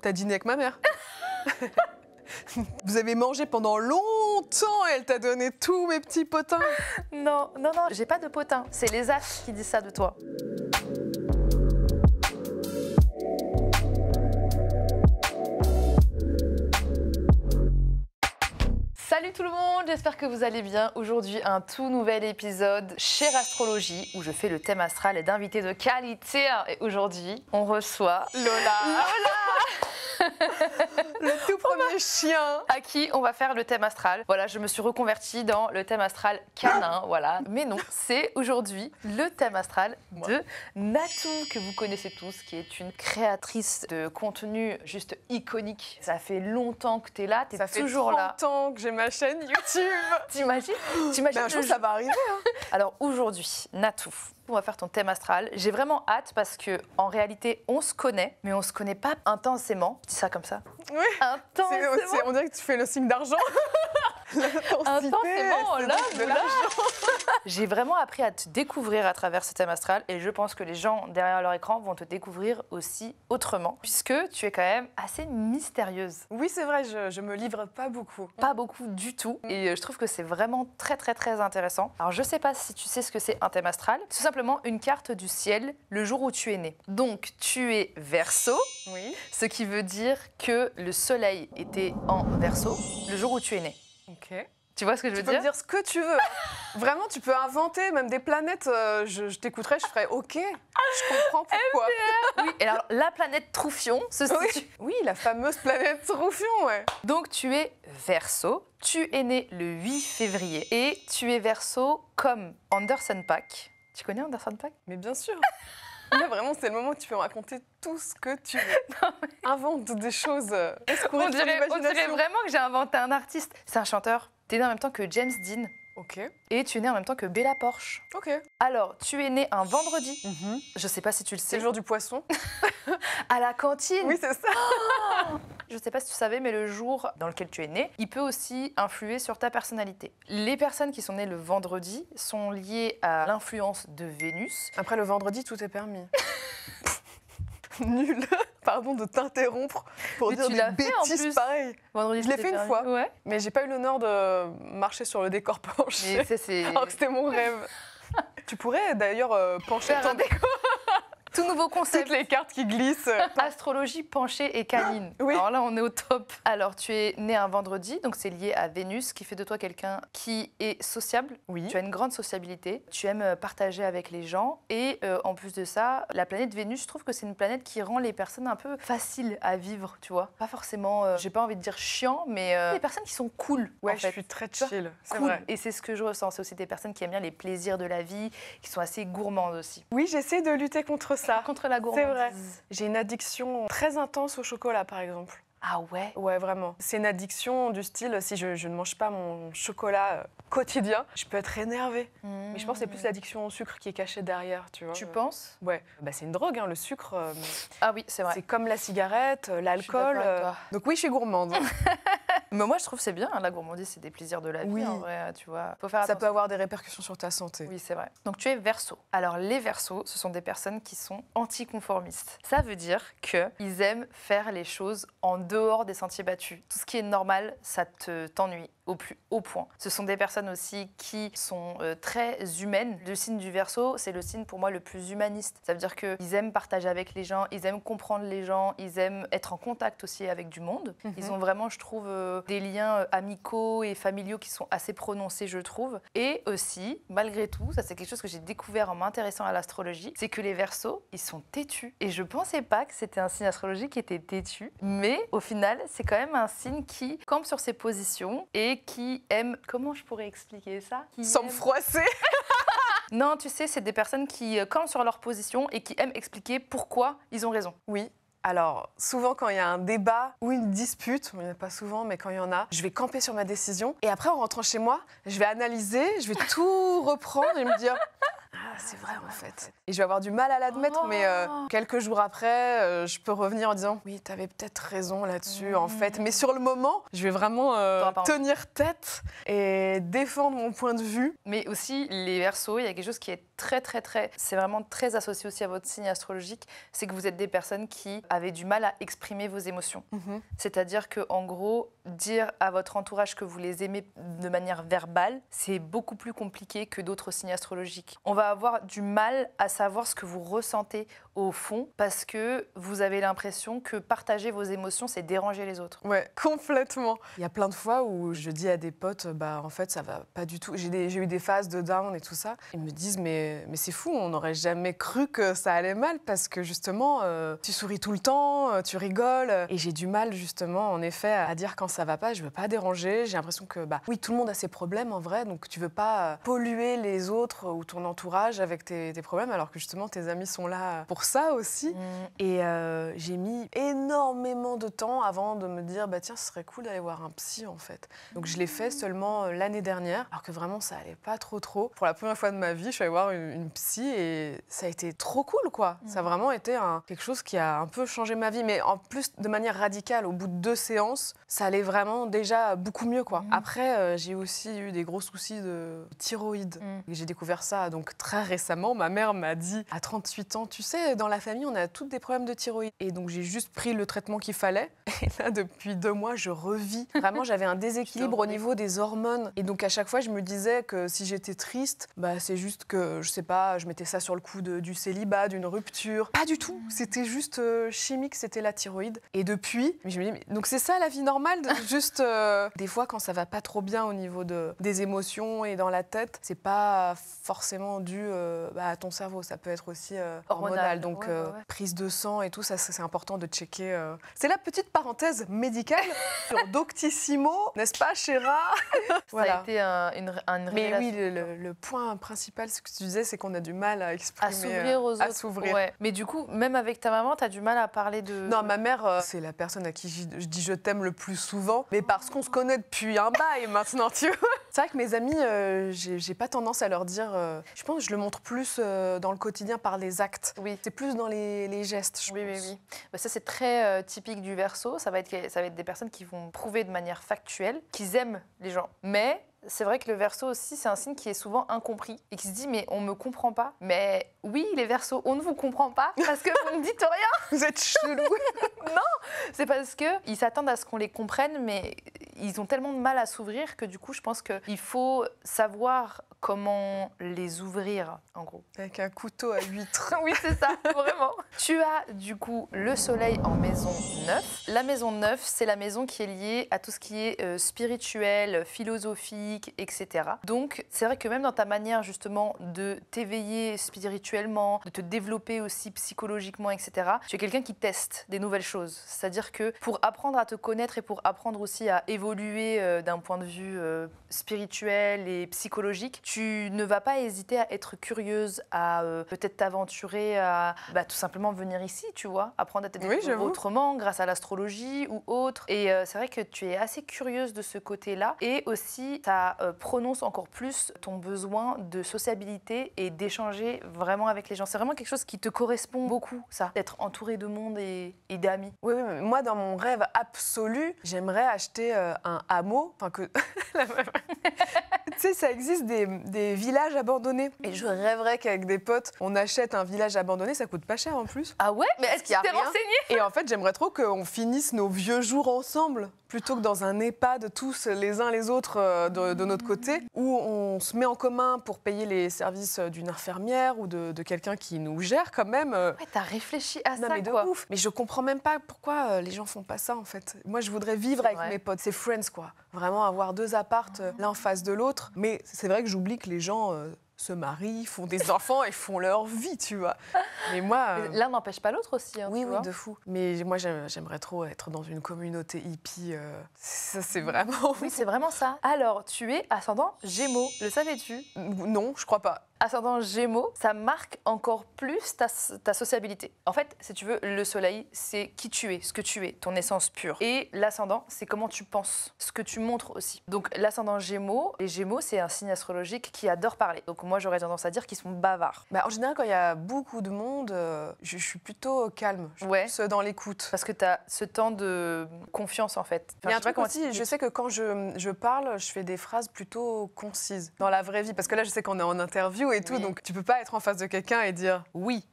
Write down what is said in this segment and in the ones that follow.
T'as dîné avec ma mère. Vous avez mangé pendant longtemps et elle t'a donné tous mes petits potins. Non, j'ai pas de potin. C'est les astres qui disent ça de toi. Salut tout le monde, j'espère que vous allez bien. Aujourd'hui, un tout nouvel épisode Chère Astrologie où je fais le thème astral et d'invités de qualité. Et aujourd'hui, on reçoit Lola. Le tout premier chien. À qui on va faire le thème astral. Voilà, je me suis reconvertie dans le thème astral canin, voilà. Mais non, c'est aujourd'hui le thème astral de Natou, que vous connaissez tous, qui est une créatrice de contenu juste iconique. Ça fait longtemps que t'es là, t'es toujours là. Ça fait 30 ans que j'ai ma chaîne YouTube. T'imagines un jour, ça va arriver. Hein. Alors aujourd'hui, Natou, on va faire ton thème astral. J'ai vraiment hâte parce que en réalité, on se connaît, mais on se connaît pas intensément. Je dis ça comme ça. Oui. Intensément. On dirait que tu fais le signe d'argent. Intensément, là, de l'argent. J'ai vraiment appris à te découvrir à travers ce thème astral et je pense que les gens derrière leur écran vont te découvrir aussi autrement, puisque tu es quand même assez mystérieuse. Oui, c'est vrai, je me livre pas beaucoup. Pas beaucoup du tout, et je trouve que c'est vraiment très intéressant. Alors je sais pas si tu sais ce que c'est un thème astral, c'est tout simplement une carte du ciel le jour où tu es né. Donc tu es Verseau, oui. Ce qui veut dire que le soleil était en Verseau le jour où tu es né. Ok. Tu vois ce que je veux dire? Tu peux me dire ce que tu veux. Vraiment, tu peux inventer même des planètes. Je t'écouterais, je ferais OK. Je comprends pourquoi. Oui, et alors la planète Troufion se situe... Oui, la fameuse planète Troufion, ouais. Donc tu es Verseau, tu es né le 8 février et tu es Verseau comme Anderson .Paak. Tu connais Anderson .Paak? Mais bien sûr. Là, vraiment, c'est le moment où tu peux me raconter tout ce que tu veux. Invente des choses. On dirait vraiment que j'ai inventé un artiste. C'est un chanteur. Tu es né en même temps que James Dean. Ok. Et tu es né en même temps que Bella Poarch. Ok. Alors, tu es né un vendredi. Je sais pas si tu le sais. C'est le jour du poisson. À la cantine. Oui, c'est ça. Je sais pas si tu savais, mais le jour dans lequel tu es né, il peut aussi influer sur ta personnalité. Les personnes qui sont nées le vendredi sont liées à l'influence de Vénus. Après, le vendredi, tout est permis. Nul. Pardon de t'interrompre pour dire des bêtises pareilles. Vendredi, je l'ai fait une fois, ouais. Mais j'ai pas eu l'honneur de marcher sur le décor penché. Alors que c'était mon rêve. Tu pourrais d'ailleurs pencher ton décor. Tout nouveau concept. Toutes les cartes qui glissent. Astrologie penchée et canine. Oui. Alors là, on est au top. Alors, tu es né un vendredi, donc c'est lié à Vénus, qui fait de toi quelqu'un qui est sociable. Oui. Tu as une grande sociabilité. Tu aimes partager avec les gens. Et en plus de ça, la planète Vénus, je trouve que c'est une planète qui rend les personnes un peu faciles à vivre, tu vois. Pas forcément, j'ai pas envie de dire chiant, mais des personnes qui sont cool. Ouais, en fait. je suis très chill. Cool. Vrai. Et c'est ce que je ressens. C'est aussi des personnes qui aiment bien les plaisirs de la vie, qui sont assez gourmandes aussi. Oui, j'essaie de lutter contre ça. Contre la gourmandise. C'est vrai. J'ai une addiction très intense au chocolat, par exemple. Ah ouais? Ouais, vraiment. C'est une addiction du style, si je ne mange pas mon chocolat quotidien, je peux être énervée. Mais je pense que c'est plus l'addiction au sucre qui est cachée derrière, tu vois. Tu penses? Ouais. Bah, c'est une drogue, hein, le sucre. Ah oui, c'est vrai. C'est comme la cigarette, l'alcool. Donc oui, je suis gourmande. Mais moi, je trouve que c'est bien, hein, la gourmandise, c'est des plaisirs de la vie, en vrai, tu vois. Faut faire attention. Ça peut avoir des répercussions sur ta santé. Oui, c'est vrai. Donc, tu es Verseau. Alors, les Verseaux, ce sont des personnes qui sont anticonformistes. Ça veut dire qu'ils aiment faire les choses en dehors des sentiers battus. Tout ce qui est normal, ça t'ennuie au plus haut point. Ce sont des personnes aussi qui sont très humaines. Le signe du Verseau, c'est le signe pour moi le plus humaniste. Ça veut dire qu'ils aiment partager avec les gens, ils aiment comprendre les gens, ils aiment être en contact aussi avec du monde. Ils ont vraiment, je trouve, des liens amicaux et familiaux qui sont assez prononcés, je trouve. Et aussi, malgré tout, ça c'est quelque chose que j'ai découvert en m'intéressant à l'astrologie, c'est que les Verseaux, ils sont têtus. Et je pensais pas que c'était un signe astrologique qui était têtu, mais au final, c'est quand même un signe qui campe sur ses positions et qui aime... Comment je pourrais expliquer ça? Sans me froisser. Non, tu sais, c'est des personnes qui campent sur leur position et qui aiment expliquer pourquoi ils ont raison. Oui. Alors, souvent, quand il y a un débat ou une dispute, il n'y en a pas souvent, mais quand il y en a, je vais camper sur ma décision. Et après, en rentrant chez moi, je vais analyser, je vais tout reprendre et me dire... Ah, c'est vrai en fait. Et je vais avoir du mal à l'admettre, mais quelques jours après, je peux revenir en disant oui, t'avais peut-être raison là-dessus en fait. Mais sur le moment, je vais vraiment tenir tête et défendre mon point de vue. Mais aussi, les Verseaux, il y a quelque chose qui est c'est vraiment très associé aussi à votre signe astrologique, c'est que vous êtes des personnes qui avaient du mal à exprimer vos émotions. C'est-à-dire que en gros, dire à votre entourage que vous les aimez de manière verbale, c'est beaucoup plus compliqué que d'autres signes astrologiques. On va avoir du mal à savoir ce que vous ressentez au fond parce que vous avez l'impression que partager vos émotions, c'est déranger les autres. Ouais, complètement. Il y a plein de fois où je dis à des potes, bah en fait ça va pas du tout. J'ai eu des phases de down et tout ça. Ils me disent mais c'est fou, on n'aurait jamais cru que ça allait mal parce que justement tu souris tout le temps, tu rigoles. Et j'ai du mal justement en effet à dire quand ça va pas. Je veux pas déranger. J'ai l'impression que bah oui, tout le monde a ses problèmes en vrai, donc tu veux pas polluer les autres ou ton entourage avec tes problèmes alors que justement tes amis sont là pour ça aussi. Et j'ai mis énormément de temps avant de me dire bah tiens, ce serait cool d'aller voir un psy en fait. Donc je l'ai fait seulement l'année dernière, alors que vraiment ça allait pas trop. Pour la première fois de ma vie, je suis allée voir une psy et ça a été trop cool quoi. Ça a vraiment été quelque chose qui a un peu changé ma vie, mais en plus de manière radicale. Au bout de 2 séances, ça allait vraiment déjà beaucoup mieux quoi. Après, j'ai aussi eu des gros soucis de thyroïde. J'ai découvert ça donc très récemment. Ma mère m'a dit à 38 ans, tu sais, dans la famille, on a toutes des problèmes de thyroïde. Et donc j'ai juste pris le traitement qu'il fallait. Et là, depuis 2 mois, je revis. Vraiment, j'avais un déséquilibre au niveau des hormones. Et donc à chaque fois, je me disais que si j'étais triste, bah c'est juste que, je sais pas, je mettais ça sur le coup du célibat, d'une rupture. Pas du tout. C'était juste chimique, c'était la thyroïde. Et depuis, je me dis, donc c'est ça la vie normale de juste des fois quand ça va pas trop bien au niveau des émotions et dans la tête, c'est pas forcément dû à ton cerveau, ça peut être aussi hormonal. Donc prise de sang et tout, ça c'est important de checker. C'est la petite parenthèse médicale sur Doctissimo, n'est-ce pas Chéra? Voilà. Ça a été une Mais révélation. oui, le point principal, ce que tu disais, c'est qu'on a du mal à exprimer, à s'ouvrir aux autres. à s'ouvrir. Ouais. Mais du coup, même avec ta maman, tu as du mal à parler de... Non, ma mère, c'est la personne à qui je dis je t'aime le plus souvent, mais parce qu'on se connaît depuis un bail maintenant, tu vois. C'est vrai que mes amis, j'ai pas tendance à leur dire... je pense que je le montre plus dans le quotidien par les actes. Oui. C'est plus dans les gestes, je pense. Oui. Bah, ça, c'est très typique du Verseau. Ça va être des personnes qui vont prouver de manière factuelle qu'ils aiment les gens. Mais c'est vrai que le Verseau aussi, c'est un signe qui est souvent incompris et qui se dit mais on me comprend pas. Mais oui, les Verseaux, on ne vous comprend pas parce que vous ne dites rien. Vous êtes chelou. Non, c'est parce qu'ils s'attendent à ce qu'on les comprenne, mais ils ont tellement de mal à s'ouvrir que du coup, je pense qu'il faut savoir comment les ouvrir, en gros. Avec un couteau à huître. Oui, c'est ça, vraiment. Tu as du coup le soleil en maison 9. La maison 9, c'est la maison qui est liée à tout ce qui est spirituel, philosophique, etc. Donc, c'est vrai que même dans ta manière justement de t'éveiller spirituellement, de te développer aussi psychologiquement, etc., tu es quelqu'un qui teste des nouvelles choses. C'est-à-dire que pour apprendre à te connaître et pour apprendre aussi à évoluer d'un point de vue spirituel et psychologique, tu ne vas pas hésiter à être curieuse, à peut-être t'aventurer, à tout simplement venir ici, tu vois, apprendre à t'aider autrement grâce à l'astrologie ou autre. Et c'est vrai que tu es assez curieuse de ce côté-là. Et aussi, ça prononce encore plus ton besoin de sociabilité et d'échanger vraiment avec les gens. C'est vraiment quelque chose qui te correspond beaucoup, ça, d'être entourée de monde et d'amis. Oui, mais moi, dans mon rêve absolu, j'aimerais acheter un hameau. Enfin, que... Tu sais, ça existe des villages abandonnés. Et je rêverais qu'avec des potes, on achète un village abandonné. Ça coûte pas cher en plus. Ah ouais? Mais est-ce qu'il y a rien renseigné? Et en fait, j'aimerais trop qu'on finisse nos vieux jours ensemble, plutôt que dans un EHPAD, tous les uns les autres de notre côté, où on se met en commun pour payer les services d'une infirmière ou de quelqu'un qui nous gère quand même. Ouais, t'as réfléchi à ça, mais de ouf. Mais je comprends même pas pourquoi les gens font pas ça, en fait. Moi, je voudrais vivre avec mes potes. C'est Friends, quoi. Vraiment avoir 2 appartes l'un en face de l'autre. Mais c'est vrai que j'oublie que les gens se marient, font des enfants et font leur vie, tu vois. Mais moi... L'un n'empêche pas l'autre aussi, hein, oui, de fou. Mais moi, j'aimerais trop être dans une communauté hippie. Ça, c'est vraiment... Oui, c'est vraiment ça. Alors, tu es ascendant Gémeaux, le savais-tu? Non, je crois pas. Ascendant Gémeaux, ça marque encore plus ta sociabilité. En fait, si tu veux, le soleil, c'est qui tu es, ce que tu es, ton essence pure. Et l'ascendant, c'est comment tu penses, ce que tu montres aussi. Donc, l'ascendant Gémeaux, les Gémeaux, c'est un signe astrologique qui adore parler. Donc, moi j'aurais tendance à dire qu'ils sont bavards. Bah, en général, quand il y a beaucoup de monde, je suis plutôt calme. Je suis Ouais. plus dans l'écoute. Parce que tu as ce temps de confiance en fait. Il y a un je sais pas truc comment aussi, t'expliquer. je sais que quand je parle, je fais des phrases plutôt concises dans la vraie vie. Parce que là, je sais qu'on est en interview et tout, Oui. donc tu peux pas être en face de quelqu'un et dire oui.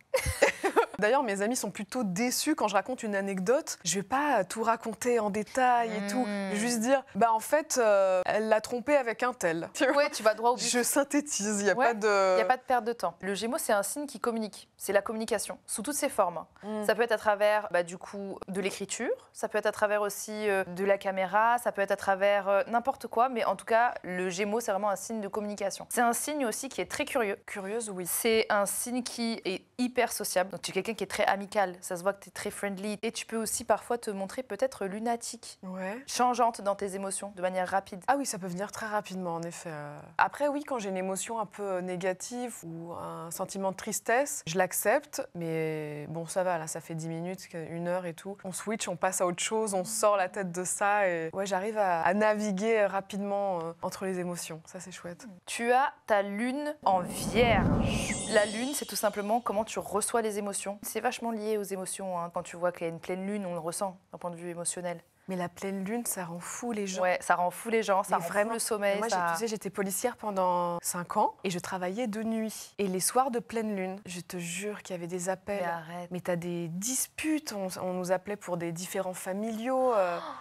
D'ailleurs, mes amis sont plutôt déçus quand je raconte une anecdote. Je vais pas tout raconter en détail et tout. Je vais juste dire, bah en fait, elle l'a trompé avec un tel. Tu vois, Ouais, tu vas droit au but. je synthétise, il n'y a Ouais, pas de... Il n'y a pas de perte de temps. Le Gémeaux, c'est un signe qui communique. C'est la communication, sous toutes ses formes. Ça peut être à travers, du coup, de l'écriture. Ça peut être à travers aussi de la caméra. Ça peut être à travers n'importe quoi. Mais en tout cas, le Gémeaux, c'est vraiment un signe de communication. C'est un signe aussi qui est très curieux. Curieuse, oui. C'est un signe qui est hyper sociable. Donc, tu es quelqu'un qui est très amical. Ça se voit que tu es très friendly. Et tu peux aussi parfois te montrer peut-être lunatique, Ouais. changeante dans tes émotions, de manière rapide. Ah oui, ça peut venir très rapidement, en effet. Après, oui, quand j'ai une émotion un peu négative ou un sentiment de tristesse, je l'accepte, mais bon, ça va, là, ça fait 10 minutes, 1 heure et tout. On switch, on passe à autre chose, on sort la tête de ça et ouais, j'arrive à naviguer rapidement entre les émotions. Ça, c'est chouette. Tu as ta lune en vierge. La lune, c'est tout simplement comment tu reçois les émotions. C'est vachement lié aux émotions. Hein. Quand tu vois qu'il y a une pleine lune, on le ressent d'un point de vue émotionnel. Mais la pleine lune, ça rend fou les gens. Ouais, ça rend fou les gens, ça Mais rend vraiment. fou le sommeil. Moi, ça... tu sais, j'étais policière pendant 5 ans et je travaillais de nuit. Et les soirs de pleine lune, je te jure qu'il y avait des appels. Mais arrête. Mais t'as des disputes, on nous appelait pour des différends familiaux.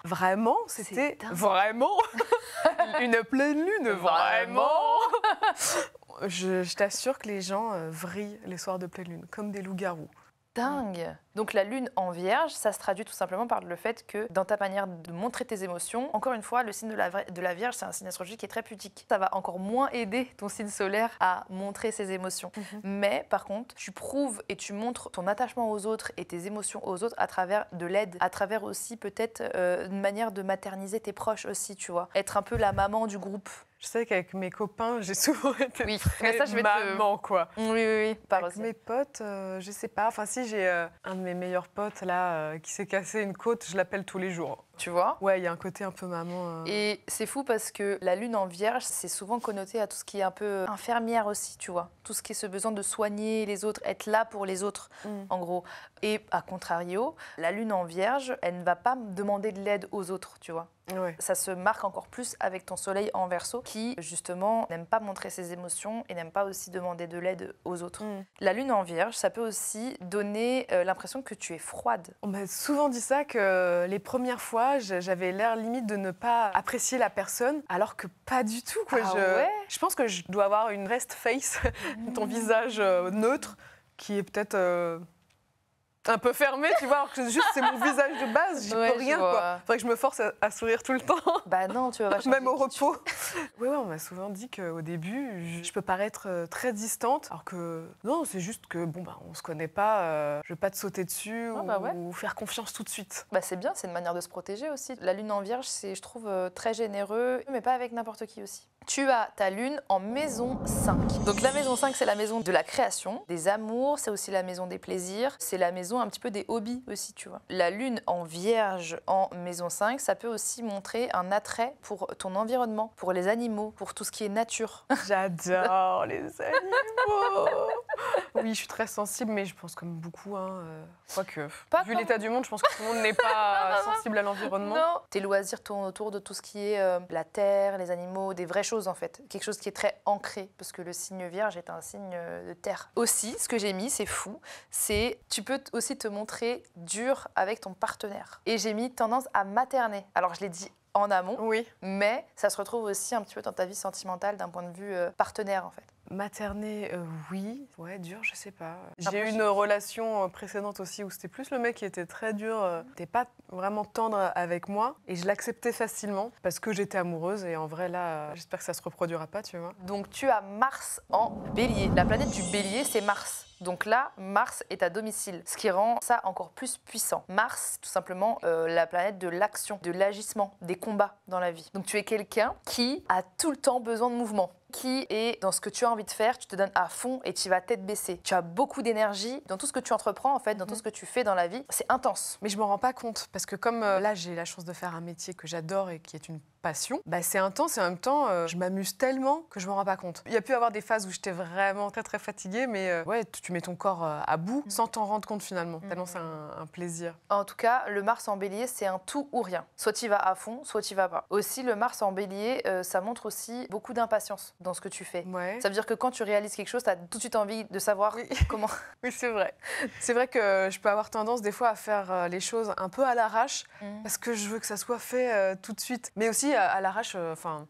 Vraiment, c'était dingue. vraiment une pleine lune, vraiment. Je t'assure que les gens vrillent les soirs de pleine lune, comme des loups-garous. Dingue. Donc la lune en vierge, ça se traduit tout simplement par le fait que dans ta manière de montrer tes émotions, encore une fois, le signe de la vierge, c'est un signe astrologique qui est très pudique. Ça va encore moins aider ton signe solaire à montrer ses émotions. Mais par contre, tu prouves et tu montres ton attachement aux autres et tes émotions aux autres à travers de l'aide, à travers aussi peut-être une manière de materniser tes proches aussi, tu vois. Être un peu la maman du groupe. Je sais qu'avec mes copains, j'ai souvent été Oui, très mais ça, je vais te- maman, quoi. Oui, par Avec aussi. mes potes, je sais pas. Enfin, si j'ai un de mes meilleurs potes là qui s'est cassé une côte, je l'appelle tous les jours. Tu vois. Ouais, il y a un côté un peu maman. Et c'est fou parce que la lune en vierge, c'est souvent connoté à tout ce qui est un peu infirmière aussi, tu vois. Tout ce qui est ce besoin de soigner les autres, être là pour les autres, en gros. Et à contrario, la lune en vierge, elle ne va pas demander de l'aide aux autres, tu vois. Ouais. Ça se marque encore plus avec ton soleil en Verseau qui, justement, n'aime pas montrer ses émotions et n'aime pas aussi demander de l'aide aux autres. La lune en Vierge, ça peut aussi donner l'impression que tu es froide. On m'a souvent dit ça, que les premières fois, j'avais l'air limite de ne pas apprécier la personne, alors que pas du tout, quoi. Ah ouais. Je pense que je dois avoir une rest face, ton visage neutre, qui est peut-être un peu fermé, tu vois, alors que juste c'est mon visage de base, j'y Ouais, peux je rien, vois. quoi. Faudrait que je me force à sourire tout le temps. Bah non, tu vas pas changer Même au qui tu repos. Oui, on m'a souvent dit qu'au début, je peux paraître très distante, alors que non, c'est juste que bon, bah, on se connaît pas, je vais pas te sauter dessus Ah, bah ouais. ou faire confiance tout de suite. Bah c'est bien, c'est une manière de se protéger aussi. La lune en vierge, c'est, je trouve, très généreux, mais pas avec n'importe qui aussi. Tu as ta lune en maison 5. Donc la maison 5, c'est la maison de la création, des amours, c'est aussi la maison des plaisirs, c'est la maison un petit peu des hobbies aussi, tu vois. La lune en vierge en maison 5, ça peut aussi montrer un attrait pour ton environnement, pour les animaux, pour tout ce qui est nature. J'adore les animaux. Oui, je suis très sensible, mais je pense comme beaucoup. Quoique, Pas vu comme- l'état du monde, je pense que tout le monde n'est pas sensible à l'environnement. Non. Tes loisirs tournent autour de tout ce qui est la terre, les animaux, des vraies choses en fait. Quelque chose qui est très ancré, parce que le signe vierge est un signe de terre. Aussi, ce que j'ai mis, c'est fou, c'est tu peux aussi te montrer dur avec ton partenaire. Et j'ai mis tendance à materner. Alors je l'ai dit en amont, Oui. mais ça se retrouve aussi un petit peu dans ta vie sentimentale d'un point de vue partenaire en fait. Materner, oui. Ouais, dur, je sais pas. Après, J'ai eu une relation précédente aussi où c'était plus le mec qui était très dur, n'était pas vraiment tendre avec moi et je l'acceptais facilement parce que j'étais amoureuse et en vrai là, j'espère que ça se reproduira pas, tu vois. Donc tu as Mars en bélier. La planète du bélier, c'est Mars. Donc là, Mars est à domicile, ce qui rend ça encore plus puissant. Mars, tout simplement, la planète de l'action, de l'agissement, des combats dans la vie. Donc tu es quelqu'un qui a tout le temps besoin de mouvement, qui est dans ce que tu as envie de faire, tu te donnes à fond et tu vas tête baissée. Tu as beaucoup d'énergie dans tout ce que tu entreprends, en fait, dans tout ce que tu fais dans la vie. C'est intense. Mais je m'en rends pas compte parce que comme là j'ai la chance de faire un métier que j'adore et qui est une passion, bah, c'est intense et en même temps, je m'amuse tellement que je m'en rends pas compte. Il y a pu avoir des phases où j'étais vraiment très très fatiguée, mais ouais, tu mets ton corps à bout sans t'en rendre compte finalement, tellement c'est un plaisir. En tout cas, le Mars en bélier, c'est un tout ou rien. Soit tu vas à fond, soit tu vas pas. Aussi, le Mars en bélier, ça montre aussi beaucoup d'impatience dans ce que tu fais. Ouais. Ça veut dire que quand tu réalises quelque chose, tu as tout de suite envie de savoir comment... Oui, c'est vrai. C'est vrai que je peux avoir tendance des fois à faire les choses un peu à l'arrache parce que je veux que ça soit fait tout de suite. Mais aussi à l'arrache,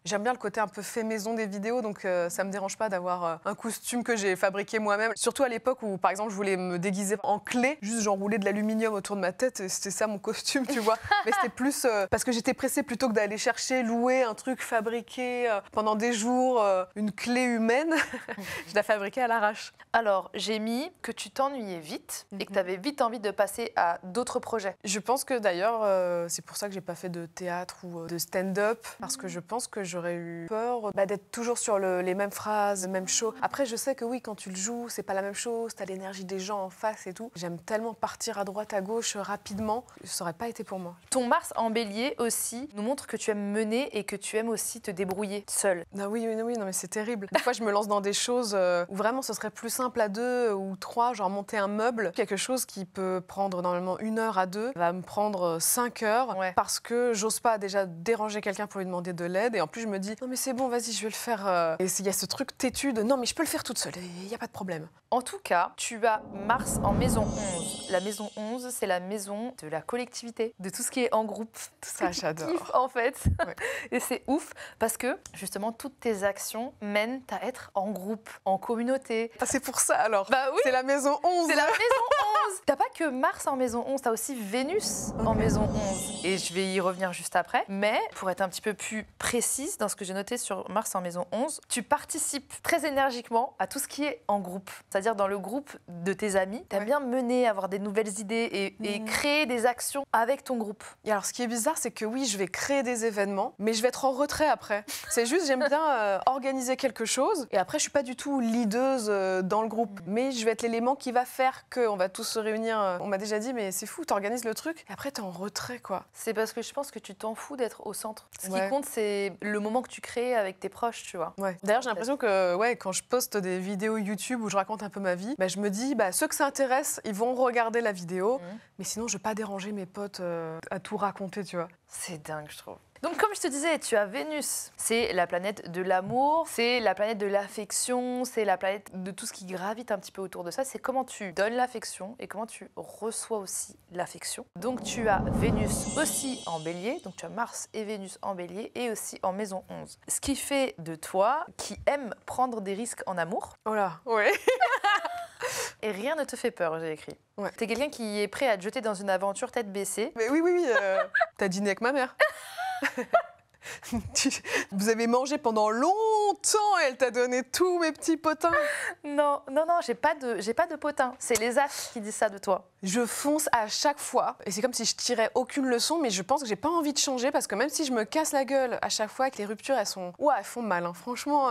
j'aime bien le côté un peu fait maison des vidéos, donc ça me dérange pas d'avoir un costume que j'ai fabriqué moi-même. Surtout à l'époque où, par exemple, je voulais me déguiser en clé, juste j'enroulais de l'aluminium autour de ma tête, et c'était ça mon costume, tu vois. Mais c'était plus parce que j'étais pressée plutôt que d'aller chercher, louer un truc fabriqué pendant des jours, une clé humaine. Je la fabriquais à l'arrache. Alors, j'ai mis que tu t'ennuyais vite et que tu avais vite envie de passer à d'autres projets. Je pense que d'ailleurs, c'est pour ça que j'ai pas fait de théâtre ou de stand-up, parce que je pense que j'aurais eu peur d'être toujours sur les mêmes phrases, les mêmes shows. Après, je sais que oui, quand tu le joues, c'est pas la même chose, t'as l'énergie des gens en face et tout. J'aime tellement partir à droite, à gauche rapidement, ça aurait pas été pour moi. Ton Mars en bélier aussi nous montre que tu aimes mener et que tu aimes aussi te débrouiller seule. Ah oui, non mais c'est terrible. Des fois, je me lance dans des choses où vraiment ce serait plus simple à 2 ou 3, genre monter un meuble. Quelque chose qui peut prendre normalement 1 heure à 2 va me prendre 5 heures parce que j'ose pas déjà déranger quelqu'un pour lui demander de l'aide. Et en plus, je me dis, non mais c'est bon, vas-y, je vais le faire. Et il y a ce truc têtu de, non mais je peux le faire toute seule, il n'y a pas de problème. En tout cas, tu as Mars en maison 11. La maison 11, c'est la maison de la collectivité, de tout ce qui est en groupe. Tout ça, j'adore. Kiff, en fait. Ouais. Et c'est ouf parce que, justement, toutes tes actions mènent à être en groupe, en communauté. Ah, c'est pour ça alors. Bah oui. C'est la maison 11. C'est la maison 11. T'as pas que Mars en maison 11, t'as aussi Vénus en maison 11. Et je vais y revenir juste après. Mais pour être un petit peu plus précise dans ce que j'ai noté sur Mars en maison 11, tu participes très énergiquement à tout ce qui est en groupe. C'est-à-dire dans le groupe de tes amis, t'aimes bien mener, avoir des nouvelles idées et créer des actions avec ton groupe. Et alors ce qui est bizarre, c'est que oui, je vais créer des événements, mais je vais être en retrait après. C'est juste, j'aime bien organiser quelque chose et après, je suis pas du tout leaduse dans le groupe. Mais je vais être l'élément qui va faire qu'on va tous se réunir. On m'a déjà dit, mais c'est fou, t'organises le truc et après, t'es en retrait, quoi. C'est parce que je pense que tu t'en fous d'être au centre. Ce qui Ouais. compte, c'est le moment que tu crées avec tes proches, tu vois. Ouais. D'ailleurs, j'ai l'impression que quand je poste des vidéos YouTube où je raconte un peu ma vie, je me dis, ceux que ça intéresse, ils vont regarder la vidéo, mais sinon, je vais pas déranger mes potes à tout raconter, tu vois. C'est dingue, je trouve. Donc, comme je te disais, tu as Vénus. C'est la planète de l'amour, c'est la planète de l'affection, c'est la planète de tout ce qui gravite un petit peu autour de ça. C'est comment tu donnes l'affection et comment tu reçois aussi l'affection. Donc, tu as Vénus aussi en bélier. Donc, tu as Mars et Vénus en bélier et aussi en maison 11. Ce qui fait de toi qui aime prendre des risques en amour. Oh là, ouais. Et rien ne te fait peur, j'ai écrit. Ouais. T'es quelqu'un qui est prêt à te jeter dans une aventure tête baissée. Mais oui, t'as dîné avec ma mère. Vous avez mangé pendant longtemps et elle t'a donné tous mes petits potins. Non, j'ai pas de potin. C'est les astres qui disent ça de toi. Je fonce à chaque fois et c'est comme si je tirais aucune leçon, mais je pense que j'ai pas envie de changer parce que même si je me casse la gueule à chaque fois que les ruptures elles font mal. Hein. Franchement,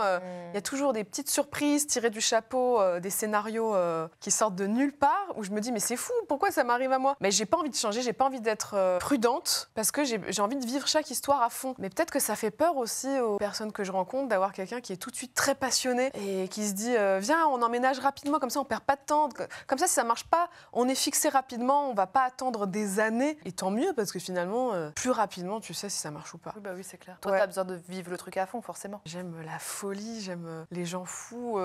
y a toujours des petites surprises tirées du chapeau, des scénarios qui sortent de nulle part où je me dis mais c'est fou, pourquoi ça m'arrive à moi? Mais j'ai pas envie de changer, j'ai pas envie d'être prudente parce que j'ai envie de vivre chaque histoire à fond. Mais peut-être que ça fait peur aussi aux personnes que je rencontre d'avoir quelqu'un qui est tout de suite très passionné et qui se dit viens, on emménage rapidement, comme ça on perd pas de temps. Comme ça, si ça marche pas, on est fixé rapidement, on va pas attendre des années. Et tant mieux parce que finalement, plus rapidement, tu sais si ça marche ou pas. Oui, bah oui, c'est clair. Toi, t'as besoin de vivre le truc à fond, forcément. J'aime la folie, j'aime les gens fous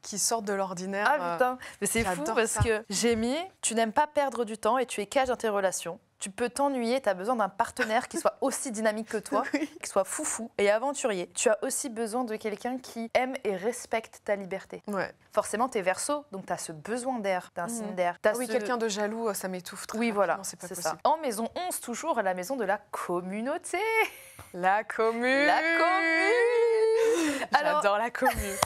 qui sortent de l'ordinaire. Ah putain, mais c'est fou parce que j'ai mis, tu n'aimes pas perdre du temps et tu es cage dans tes relations. Tu peux t'ennuyer, tu as besoin d'un partenaire qui soit aussi dynamique que toi, qui soit foufou et aventurier. Tu as aussi besoin de quelqu'un qui aime et respecte ta liberté. Ouais. Forcément, t'es Verseau, donc tu as ce besoin d'air, d'un signe d'air. Oui, quelqu'un de jaloux, ça m'étouffe très voilà, c'est pas possible. Ça. En maison 11, toujours, la maison de la communauté. La commune. La commune. J'adore la commune.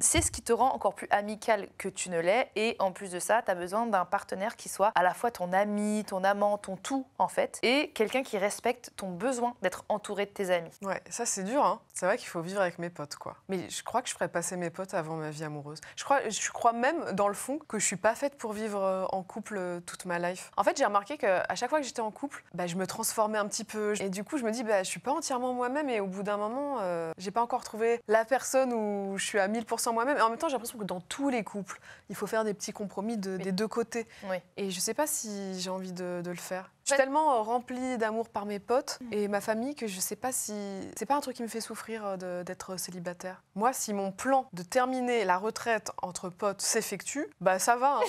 C'est ce qui te rend encore plus amical que tu ne l'es. Et en plus de ça, tu as besoin d'un partenaire qui soit à la fois ton ami, ton amant, ton tout en fait, et quelqu'un qui respecte ton besoin d'être entouré de tes amis. Ouais, ça c'est dur, hein. C'est vrai qu'il faut vivre avec mes potes, quoi. Mais je crois que je ferais passer mes potes avant ma vie amoureuse. Je crois même, dans le fond, que je suis pas faite pour vivre en couple toute ma life. En fait, j'ai remarqué qu'à chaque fois que j'étais en couple, je me transformais un petit peu. Et du coup, je me dis, je suis pas entièrement moi-même. Et au bout d'un moment, j'ai pas encore trouvé la personne où je suis à 1000% moi-même. Et en même temps, j'ai l'impression que dans tous les couples, il faut faire des petits compromis des deux côtés. Oui. Et je sais pas si j'ai envie de le faire. Je suis tellement remplie d'amour par mes potes et ma famille que je sais pas si... C'est pas un truc qui me fait souffrir d'être célibataire. Moi, si mon plan de terminer la retraite entre potes s'effectue, ça va, hein.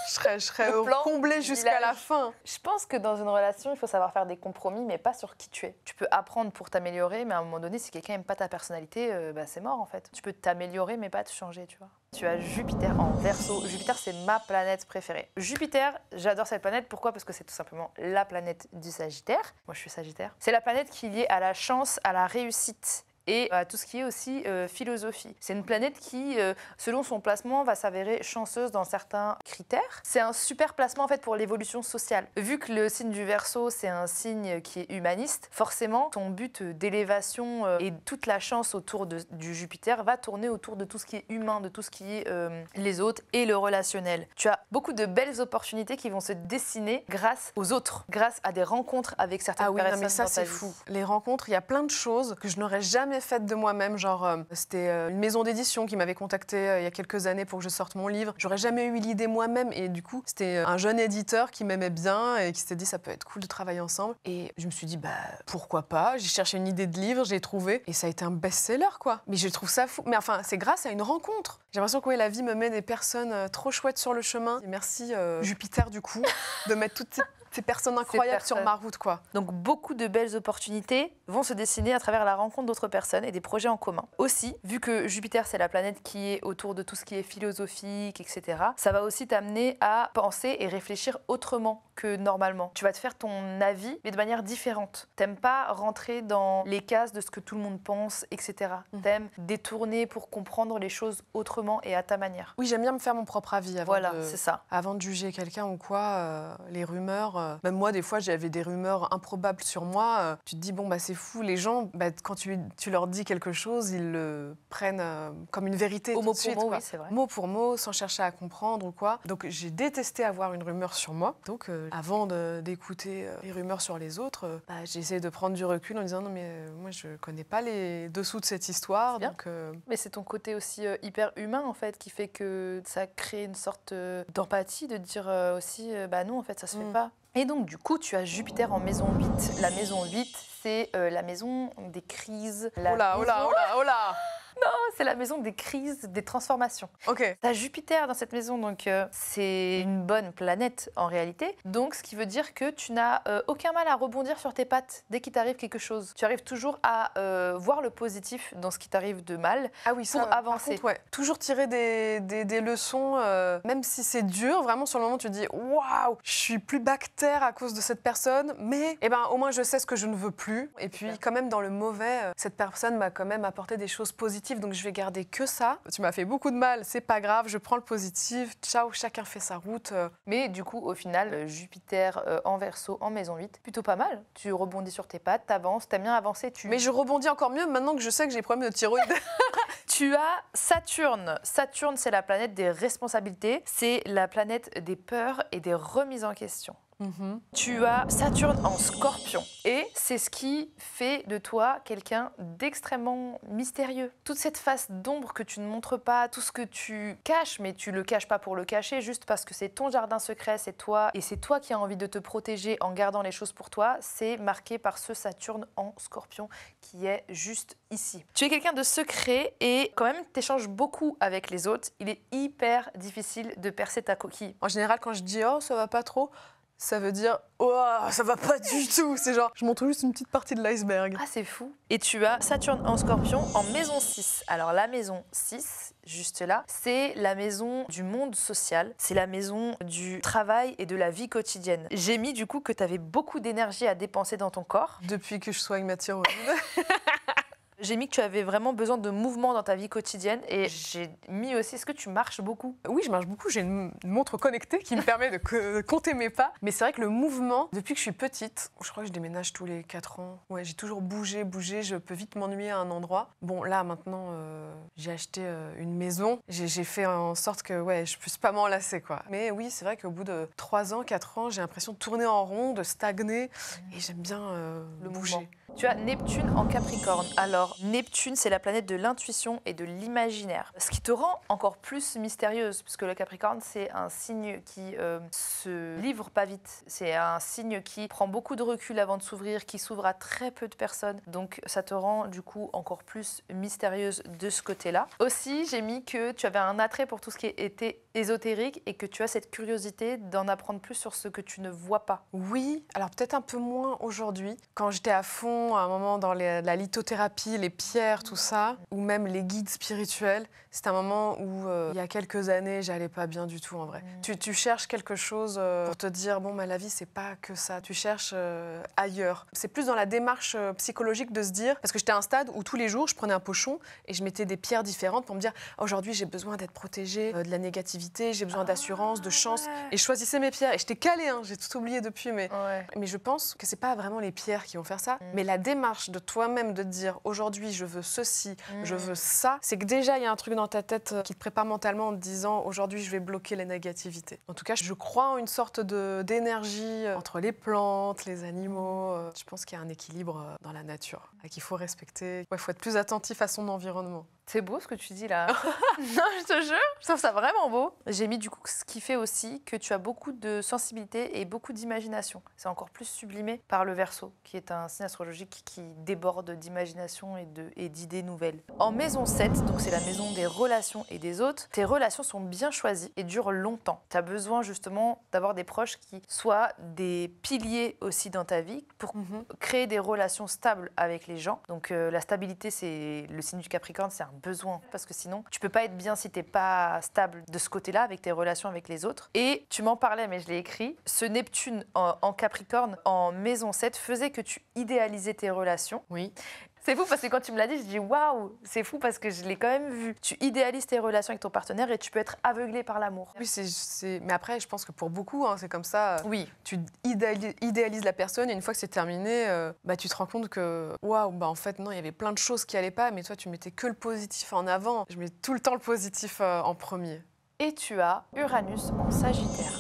Je serais comblée jusqu'à la fin. Je pense que dans une relation, il faut savoir faire des compromis, mais pas sur qui tu es. Tu peux apprendre pour t'améliorer, mais à un moment donné, si quelqu'un n'aime pas ta personnalité, c'est mort en fait. Tu peux t'améliorer, mais pas te changer, tu vois. Tu as Jupiter en Verseau. Jupiter, c'est ma planète préférée. Jupiter, j'adore cette planète. Pourquoi ? Parce que c'est tout simplement la planète du Sagittaire. Moi, je suis Sagittaire. C'est la planète qui est liée à la chance, à la réussite et à tout ce qui est aussi philosophie. C'est une planète qui, selon son placement, va s'avérer chanceuse dans certains critères. C'est un super placement en fait pour l'évolution sociale. Vu que le signe du Verseau, c'est un signe qui est humaniste, forcément, ton but d'élévation et toute la chance autour du Jupiter va tourner autour de tout ce qui est humain, de tout ce qui est les autres et le relationnel. Tu as beaucoup de belles opportunités qui vont se dessiner grâce aux autres, grâce à des rencontres avec certaines personnes. Mais ça, dans ta c'est vie. fou. Les rencontres, il y a plein de choses que je n'aurais jamais faites de moi-même. Genre, c'était une maison d'édition qui m'avait contactée il y a quelques années pour que je sorte mon livre. J'aurais jamais eu l'idée moi-même. Et du coup, c'était un jeune éditeur qui m'aimait bien et qui s'était dit ça peut être cool de travailler ensemble. Et je me suis dit, pourquoi pas. J'ai cherché une idée de livre, j'ai trouvé. Et ça a été un best-seller, quoi. Mais je trouve ça fou. Mais enfin, c'est grâce à une rencontre. J'ai l'impression que la vie me met des personnes trop chouettes sur le chemin. Et merci Jupiter, du coup, de mettre toutes ces personnes incroyables sur ma route, quoi. Donc beaucoup de belles opportunités vont se dessiner à travers la rencontre d'autres personnes et des projets en commun. Aussi, vu que Jupiter c'est la planète qui est autour de tout ce qui est philosophique, etc., ça va aussi t'amener à penser et réfléchir autrement que normalement. Tu vas te faire ton avis, mais de manière différente. T'aimes pas rentrer dans les cases de ce que tout le monde pense, etc. T'aimes détourner pour comprendre les choses autrement et à ta manière. Oui, j'aime bien me faire mon propre avis c'est ça. Avant de juger quelqu'un ou quoi, les rumeurs. Même moi, des fois, j'avais des rumeurs improbables sur moi. Tu te dis, c'est fou, les gens, quand tu leur dis quelque chose, ils le prennent comme une vérité. Au mot pour mot, quoi. oui, c'est vrai. Mot pour mot, sans chercher à comprendre ou quoi. Donc, j'ai détesté avoir une rumeur sur moi. Donc, avant d'écouter les rumeurs sur les autres, j'ai essayé de prendre du recul en disant, non, mais moi, je connais pas les dessous de cette histoire. Donc, mais c'est ton côté aussi hyper humain, en fait, qui fait que ça crée une sorte d'empathie, de dire aussi, non, en fait, ça se fait pas. Et donc, du coup, tu as Jupiter en maison 8. La maison 8, c'est la maison des crises. Oh là. Non, c'est la maison des crises, des transformations. Ok. T'as Jupiter dans cette maison, donc c'est une bonne planète en réalité. Donc, ce qui veut dire que tu n'as aucun mal à rebondir sur tes pattes dès qu'il t'arrive quelque chose. Tu arrives toujours à voir le positif dans ce qui t'arrive de mal pour avancer. Par contre, toujours tirer des leçons, même si c'est dur. Vraiment, sur le moment, tu te dis waouh, je suis plus bactère à cause de cette personne, mais au moins je sais ce que je ne veux plus. Et puis, quand même, dans le mauvais, cette personne m'a quand même apporté des choses positives. Donc je vais garder que ça. Tu m'as fait beaucoup de mal, c'est pas grave, je prends le positif. Ciao, chacun fait sa route. Mais du coup, au final, Jupiter en Verseau, en maison 8, plutôt pas mal. Tu rebondis sur tes pattes, t'avances, t'aimes bien avancer. Mais je rebondis encore mieux maintenant que je sais que j'ai des problèmes de thyroïde. Tu as Saturne. Saturne, c'est la planète des responsabilités. C'est la planète des peurs et des remises en question. Tu as Saturne en Scorpion et c'est ce qui fait de toi quelqu'un d'extrêmement mystérieux. Toute cette face d'ombre que tu ne montres pas, tout ce que tu caches, mais tu le caches pas pour le cacher, juste parce que c'est ton jardin secret, c'est toi, et c'est toi qui as envie de te protéger en gardant les choses pour toi, c'est marqué par ce Saturne en Scorpion qui est juste ici. Tu es quelqu'un de secret et quand même t'échanges beaucoup avec les autres. Il est hyper difficile de percer ta coquille. En général, quand je dis « oh, ça va pas trop », ça veut dire « oh, ça va pas du tout ». C'est genre, je montre juste une petite partie de l'iceberg. Ah, c'est fou. Et tu as Saturne en Scorpion en maison 6. Alors la maison 6, juste là, c'est la maison du monde social. C'est la maison du travail et de la vie quotidienne. J'ai mis du coup que tu avais beaucoup d'énergie à dépenser dans ton corps. Depuis que je soigne ma thyroïde. J'ai mis que tu avais vraiment besoin de mouvement dans ta vie quotidienne et j'ai mis aussi, est-ce que tu marches beaucoup? Oui, je marche beaucoup. J'ai une montre connectée qui me permet de compter mes pas. Mais c'est vrai que le mouvement, depuis que je suis petite, je crois que je déménage tous les 4 ans. Ouais, j'ai toujours bougé. Je peux vite m'ennuyer à un endroit. Bon, là, maintenant, j'ai acheté une maison. J'ai fait en sorte que je puisse pas m'enlacer, quoi. Mais oui, c'est vrai qu'au bout de 3 ans, 4 ans, j'ai l'impression de tourner en rond, de stagner. Et j'aime bien Le bouger. mouvement. Tu as Neptune en Capricorne. Alors, Neptune, c'est la planète de l'intuition et de l'imaginaire. Ce qui te rend encore plus mystérieuse, puisque le Capricorne, c'est un signe qui se livre pas vite. C'est un signe qui prend beaucoup de recul avant de s'ouvrir, qui s'ouvre à très peu de personnes. Donc, ça te rend du coup encore plus mystérieuse de ce côté-là. Aussi, j'ai mis que tu avais un attrait pour tout ce qui était ésotérique et que tu as cette curiosité d'en apprendre plus sur ce que tu ne vois pas. Oui, alors peut-être un peu moins aujourd'hui. Quand j'étais à fond, à un moment dans la lithothérapie, les pierres, tout ça, ou même les guides spirituels, c'était un moment où, il y a quelques années, j'allais pas bien du tout en vrai. Tu cherches quelque chose pour te dire, bon, la vie, c'est pas que ça. Tu cherches ailleurs. C'est plus dans la démarche psychologique de se dire, parce que j'étais à un stade où tous les jours, je prenais un pochon et je mettais des pierres différentes pour me dire, aujourd'hui, j'ai besoin d'être protégée de la négativité, j'ai besoin d'assurance, de chance. Et je choisissais mes pierres. Et j'étais calée, hein, j'ai tout oublié depuis, mais je pense que c'est pas vraiment les pierres qui vont faire ça, mais la démarche de toi-même de te dire aujourd'hui je veux ceci, je veux ça, c'est que déjà il y a un truc dans ta tête qui te prépare mentalement en te disant aujourd'hui je vais bloquer les négativités. En tout cas, je crois en une sorte d'énergie entre les plantes, les animaux. Je pense qu'il y a un équilibre dans la nature qu'il faut respecter. Il faut être plus attentif à son environnement. C'est beau ce que tu dis là. Non, je te jure, je trouve ça vraiment beau. J'ai mis du coup ce qui fait aussi que tu as beaucoup de sensibilité et beaucoup d'imagination. C'est encore plus sublimé par le Verseau, qui est un signe astrologique qui déborde d'imagination et d'idées nouvelles. En maison 7, donc c'est la maison des relations et des autres, tes relations sont bien choisies et durent longtemps. Tu as besoin justement d'avoir des proches qui soient des piliers aussi dans ta vie pour créer des relations stables avec les gens. Donc la stabilité, c'est le signe du Capricorne, c'est un besoin, parce que sinon tu peux pas être bien si t'es pas stable de ce côté-là avec tes relations avec les autres. Et tu m'en parlais, mais je l'ai écrit, ce Neptune en Capricorne en maison 7 faisait que tu idéalisais tes relations. Oui. C'est fou parce que quand tu me l'as dit, je dis waouh, c'est fou parce que je l'ai quand même vu. Tu idéalises tes relations avec ton partenaire et tu peux être aveuglé par l'amour. Oui, mais après, je pense que pour beaucoup, c'est comme ça. Oui. Tu idéalises la personne et une fois que c'est terminé, tu te rends compte que waouh, en fait, non, il y avait plein de choses qui allaient pas, mais toi, tu mettais que le positif en avant. Je mets tout le temps le positif en premier. Et tu as Uranus en Sagittaire.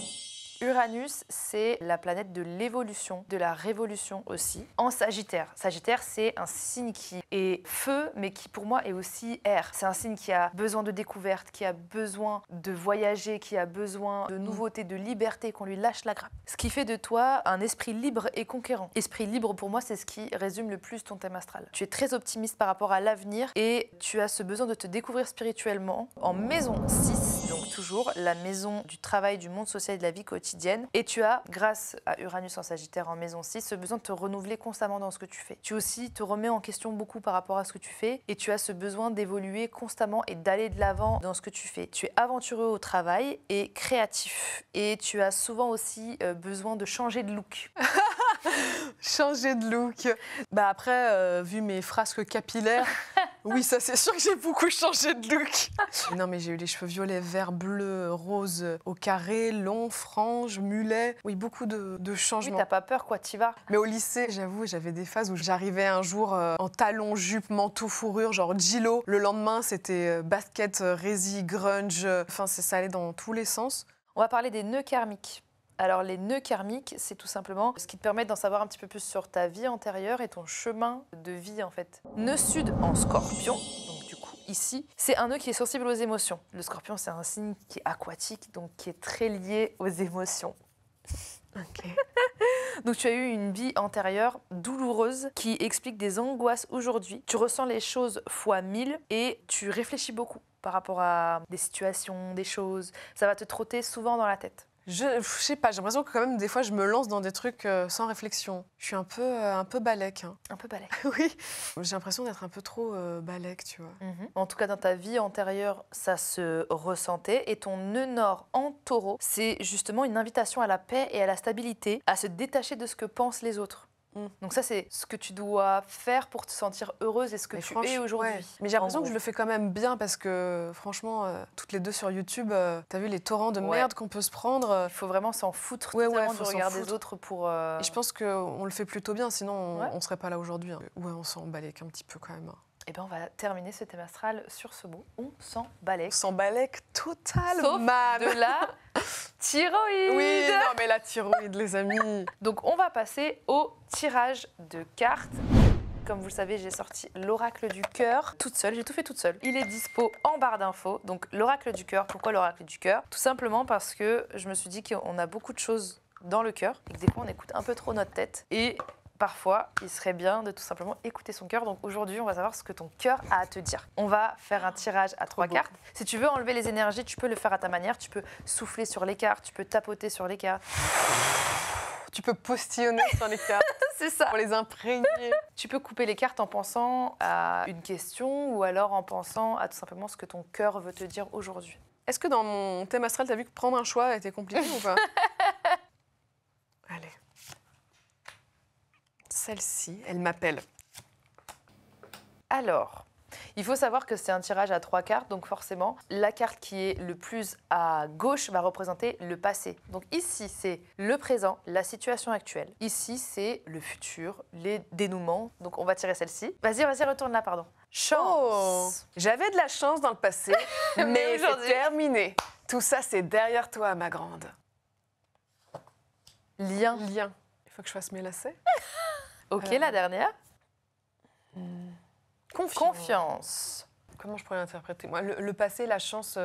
Uranus, c'est la planète de l'évolution, de la révolution aussi, en Sagittaire. Sagittaire, c'est un signe qui est feu, mais qui pour moi est aussi air. C'est un signe qui a besoin de découverte, qui a besoin de voyager, qui a besoin de nouveautés, de liberté, qu'on lui lâche la grappe. Ce qui fait de toi un esprit libre et conquérant. Esprit libre, pour moi, c'est ce qui résume le plus ton thème astral. Tu es très optimiste par rapport à l'avenir et tu as ce besoin de te découvrir spirituellement. En maison 6, donc toujours la maison du travail, du monde social et de la vie quotidienne, et tu as, grâce à Uranus en Sagittaire en maison 6, ce besoin de te renouveler constamment dans ce que tu fais. Tu aussi te remets en question beaucoup par rapport à ce que tu fais et tu as ce besoin d'évoluer constamment et d'aller de l'avant dans ce que tu fais. Tu es aventureux au travail et créatif. Et tu as souvent aussi besoin de changer de look. Changer de look. Après, vu mes frasques capillaires, oui, ça c'est sûr que j'ai beaucoup changé de look. Non, mais j'ai eu les cheveux violets, vert, bleu, rose, au carré, long, frange, mulet. Oui, beaucoup de changements. Oui, t'as pas peur, quoi, t'y vas. Mais au lycée, j'avoue, j'avais des phases où j'arrivais un jour en talons, jupe, manteau, fourrure, genre Gilo. Le lendemain, c'était basket, rési, grunge. Enfin, ça allait dans tous les sens. On va parler des nœuds karmiques. Alors les nœuds karmiques, c'est tout simplement ce qui te permet d'en savoir un petit peu plus sur ta vie antérieure et ton chemin de vie en fait. Nœud sud en Scorpion, donc du coup ici, c'est un nœud qui est sensible aux émotions. Le Scorpion, c'est un signe qui est aquatique, donc qui est très lié aux émotions. Ok. Donc tu as eu une vie antérieure douloureuse qui explique des angoisses aujourd'hui. Tu ressens les choses fois 1000 et tu réfléchis beaucoup par rapport à des situations, des choses. Ça va te trotter souvent dans la tête. Je sais pas, j'ai l'impression que quand même des fois je me lance dans des trucs sans réflexion. Je suis un peu balèque. Hein. Un peu balèque. Oui, j'ai l'impression d'être un peu trop balèque, tu vois. En tout cas, dans ta vie antérieure, ça se ressentait. Et ton nœud nord en Taureau, c'est justement une invitation à la paix et à la stabilité, à se détacher de ce que pensent les autres. Donc ça, c'est ce que tu dois faire pour te sentir heureuse et ce que tu es aujourd'hui. Ouais. Mais j'ai l'impression que je le fais quand même bien parce que franchement, toutes les deux sur YouTube, t'as vu les torrents de merde qu'on peut se prendre. Il faut vraiment s'en foutre Ouais, du regard des autres pour... Et je pense qu'on le fait plutôt bien, sinon on serait pas là aujourd'hui. Ouais, on s'en balèque un petit peu quand même. Eh bien, on va terminer ce thème astral sur ce mot. On s'en balèque. On s'en balèque totalement. Sauf de la thyroïde. Oui, non mais la thyroïde, les amis. Donc, on va passer au tirage de cartes. Comme vous le savez, j'ai sorti l'oracle du cœur toute seule, j'ai tout fait toute seule. Il est dispo en barre d'infos. Donc, l'oracle du cœur, pourquoi l'oracle du cœur? Tout simplement parce que je me suis dit qu'on a beaucoup de choses dans le cœur et que des fois, on écoute un peu trop notre tête. Et parfois, il serait bien de tout simplement écouter son cœur. Donc aujourd'hui, on va savoir ce que ton cœur a à te dire. On va faire un tirage à 3 cartes. Si tu veux enlever les énergies, tu peux le faire à ta manière. Tu peux souffler sur les cartes, tu peux tapoter sur les cartes. Tu peux postillonner sur les cartes. C'est ça. Pour les imprégner. Tu peux couper les cartes en pensant à une question ou alors en pensant à tout simplement ce que ton cœur veut te dire aujourd'hui. Est-ce que dans mon thème astral, t'as vu que prendre un choix a été compliqué ou pas? Allez. Celle-ci, elle m'appelle. Alors, il faut savoir que c'est un tirage à 3 cartes, donc forcément, la carte qui est le plus à gauche va représenter le passé. Donc ici, c'est le présent, la situation actuelle. Ici, c'est le futur, les dénouements. Donc on va tirer celle-ci. Vas-y, retourne là, pardon. Chance. J'avais de la chance dans le passé, mais c'est terminé. Tout ça, c'est derrière toi, ma grande. Lien. Il faut que je fasse mes lacets. Ok, la dernière. Confiance. Comment je pourrais l'interpréter? Moi, le passé, la chance,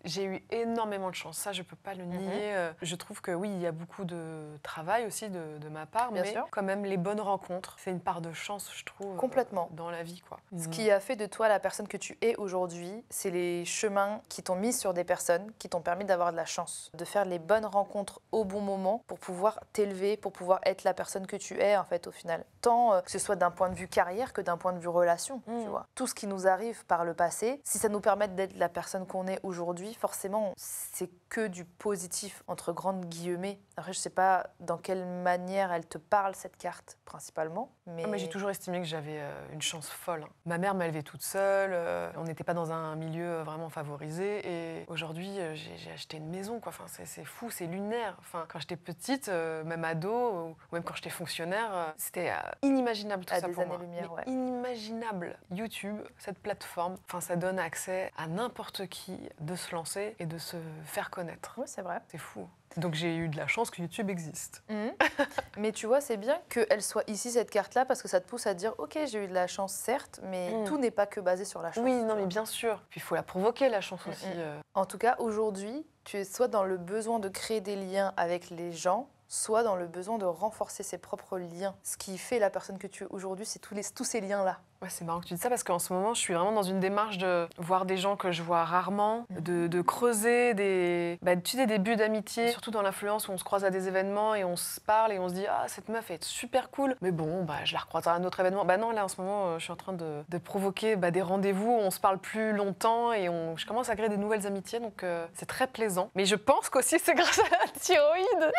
j'ai eu énormément de chance. Ça, je ne peux pas le nier. Je trouve que oui, il y a beaucoup de travail aussi de ma part, Bien mais sûr. quand même, les bonnes rencontres, c'est une part de chance, je trouve. Complètement. Dans la vie, quoi. Ce qui a fait de toi la personne que tu es aujourd'hui, c'est les chemins qui t'ont mis sur des personnes, qui t'ont permis d'avoir de la chance, de faire les bonnes rencontres au bon moment pour pouvoir t'élever, pour pouvoir être la personne que tu es, en fait, au final. Tant que ce soit d'un point de vue carrière que d'un point de vue relation, tu vois. Tout ce qui nous arrive par le passé, si ça nous permet d'être la personne qu'on est aujourd'hui, forcément, c'est que du positif, entre grandes guillemets. Après, je sais pas dans quelle manière elle te parle, cette carte, principalement. Mais j'ai toujours estimé que j'avais une chance folle. Ma mère m'a élevée toute seule. On n'était pas dans un milieu vraiment favorisé. Et aujourd'hui, j'ai acheté une maison, quoi. Enfin, c'est fou, c'est lunaire. Enfin, quand j'étais petite, même ado, ou même quand j'étais fonctionnaire, c'était inimaginable tout ça pour moi. Lumière, ouais. Inimaginable. YouTube, cette plateforme, enfin, ça donne accès à n'importe qui de se lancer et de se faire connaître. Oui, c'est vrai. C'est fou. Donc j'ai eu de la chance que YouTube existe. Mais tu vois, c'est bien qu'elle soit ici, cette carte-là, parce que ça te pousse à te dire, ok, j'ai eu de la chance, certes, mais tout n'est pas que basé sur la chance. Oui, non, mais bien sûr. Puis il faut la provoquer, la chance aussi. En tout cas, aujourd'hui, tu es soit dans le besoin de créer des liens avec les gens, soit dans le besoin de renforcer ses propres liens. Ce qui fait la personne que tu es aujourd'hui, c'est tous ces liens-là. Ouais, c'est marrant que tu dis ça parce qu'en ce moment, je suis vraiment dans une démarche de voir des gens que je vois rarement, de creuser des débuts d'amitié, surtout dans l'influence où on se croise à des événements et on se parle et on se dit « Ah, cette meuf est super cool, mais bon, je la recroiserai à un autre événement. » Bah non, là, en ce moment, je suis en train de provoquer des rendez-vous où on se parle plus longtemps et je commence à créer des nouvelles amitiés, donc c'est très plaisant. Mais je pense qu'aussi, c'est grâce à la thyroïde,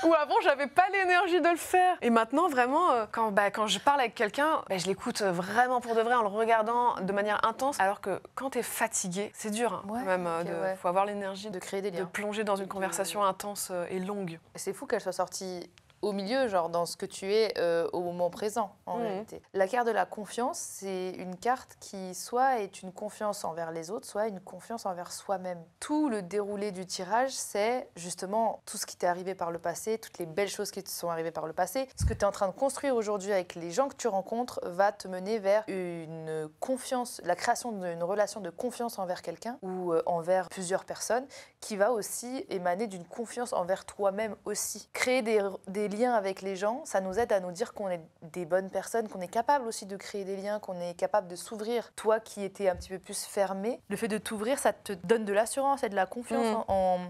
où avant, j'avais pas l'énergie de le faire. Et maintenant, vraiment, quand je parle avec quelqu'un, je l'écoute vraiment pour de vrai en le regardant de manière intense, alors que quand t'es fatigué, c'est dur quand même. Faut avoir l'énergie de créer des liens, de plonger dans une conversation intense et longue. C'est fou qu'elle soit sortie au milieu, genre dans ce que tu es au moment présent, en réalité. La carte de la confiance, c'est une carte qui soit est une confiance envers les autres, soit une confiance envers soi-même. Tout le déroulé du tirage, c'est justement tout ce qui t'est arrivé par le passé, toutes les belles choses qui te sont arrivées par le passé. Ce que tu es en train de construire aujourd'hui avec les gens que tu rencontres va te mener vers une confiance, la création d'une relation de confiance envers quelqu'un ou envers plusieurs personnes, qui va aussi émaner d'une confiance envers toi-même aussi. Créer des liens avec les gens, ça nous aide à nous dire qu'on est des bonnes personnes, qu'on est capable aussi de créer des liens, qu'on est capable de s'ouvrir. Toi qui étais un petit peu plus fermé, le fait de t'ouvrir, ça te donne de l'assurance et de la confiance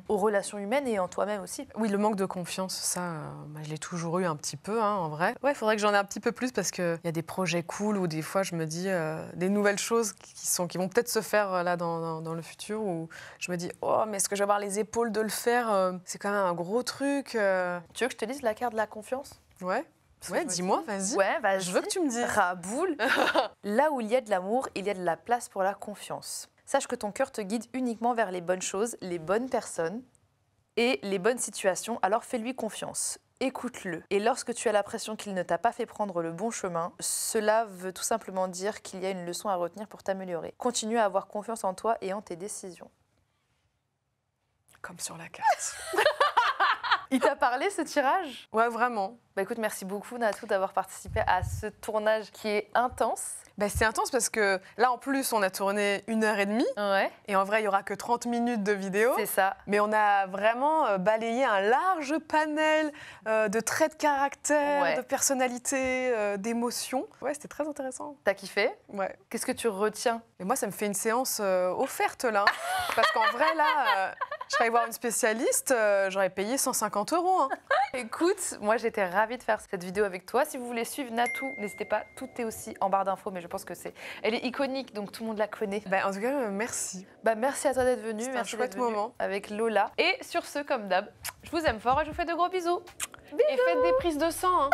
aux relations humaines et en toi-même aussi. Oui, le manque de confiance, ça, je l'ai toujours eu un petit peu, en vrai. Ouais, il faudrait que j'en ai un petit peu plus parce qu'il y a des projets cool où des fois je me dis des nouvelles choses qui vont peut-être se faire là dans le futur, où je me dis « Oh, mais est-ce que je vais avoir les épaules de le faire C'est quand même un gros truc. Tu veux que je te dise la carte de la confiance ? Ouais. Parce que Ouais, je me dis-moi, dis- vas-y. Ouais, vas-y. Je veux que tu me dises. Raboule. Là où il y a de l'amour, il y a de la place pour la confiance. Sache que ton cœur te guide uniquement vers les bonnes choses, les bonnes personnes et les bonnes situations, alors fais-lui confiance. Écoute-le. Et lorsque tu as l'impression qu'il ne t'a pas fait prendre le bon chemin, cela veut tout simplement dire qu'il y a une leçon à retenir pour t'améliorer. Continue à avoir confiance en toi et en tes décisions. Comme sur la carte. Il t'a parlé ce tirage? Ouais, vraiment. Bah écoute, merci beaucoup Natou d'avoir participé à ce tournage qui est intense. Bah, c'est intense parce que là, en plus, on a tourné 1h30. Ouais, Et en vrai, il n'y aura que 30 minutes de vidéo. c'est ça. Mais on a vraiment balayé un large panel de traits de caractère, Ouais. de personnalité, d'émotions. Ouais, c'était très intéressant. T'as kiffé? Ouais. Qu'est-ce que tu retiens? Et moi, ça me fait une séance offerte là. Parce qu'en vrai, là, je serais allée voir une spécialiste, j'aurais payé 150 €. Hein. Écoute, moi j'étais ravie de faire cette vidéo avec toi. Si vous voulez suivre Natou, n'hésitez pas, tout est aussi en barre d'infos, mais je pense que elle est iconique, donc tout le monde la connaît. Bah, en tout cas, merci. Bah merci à toi d'être venue, C'était un merci chouette d'être venue moment. avec Lola. Et sur ce, comme d'hab, je vous aime fort et je vous fais de gros bisous. Et faites des prises de sang. Hein.